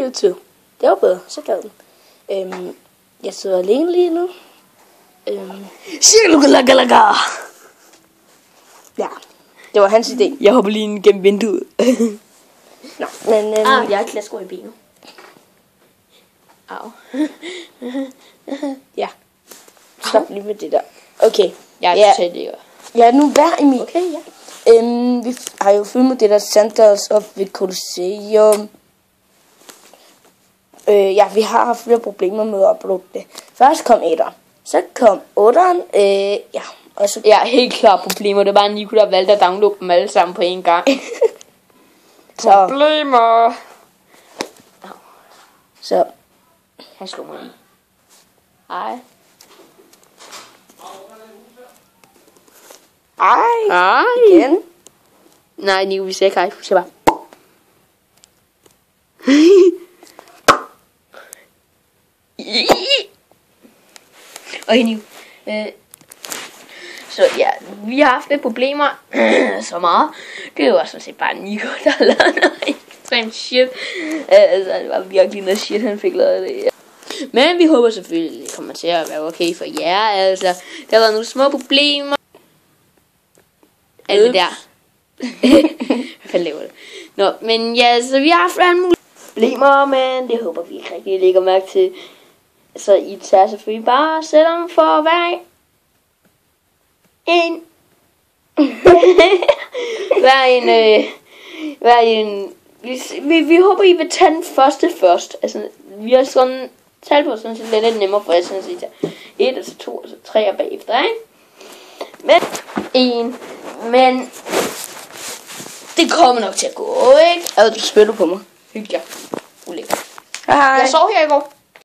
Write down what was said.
YouTube. Det var bedre, så gad den. Jeg sidder alene lige nu. Ja, det var hans idé. Jeg hopper lige ind gennem vinduet. Nå, men... jeg har klasko i benet. Au. Ja. Stop lige med det der. Okay. Jeg er totalt ikke. Ja, nu vær Emil. Okay, ja. Vi har jo filmet det der Santos op ved Colosseum. Ja, vi har haft flere problemer med at uploade det. Først kom 1'eren. Så kom 8'eren. Ja, og så... Ja, helt klart problemer. Det var Nico, der valgte at downloade dem alle sammen på en gang. Så... Problemer. Så... Han slog mig. Ej. Ej. Igen. Nej, Nico, vi ser ikke ej. Vi ser bare. Okay, Nico. Så ja, vi har haft lidt problemer. Så meget. Det er jo sådan set bare Nico, der har lavet noget ekstremt shit. Altså, det var virkelig noget shit, han fik lavet det. Men vi håber selvfølgelig, det kommer til at være okay for jer. Altså, der har været nogle små problemer. Alt det der. Hvad fanden laver det? Nå, men ja, så vi har haft alle mulige problemer, men det håber vi ikke rigtig lægger mærke til. Så I tager selvfølgelig bare selvom for hver en. Vi håber I vil tage den første først. Altså, vi har sådan talt på sådan set lidt nemmere for jer, sådan set. 1, og så 2, og så 3 og bagefter, ikke? Men det kommer nok til at gå, ikke? Du spiller på mig. Hygge jer. Ulækkert. Hej. Jeg sov her i går.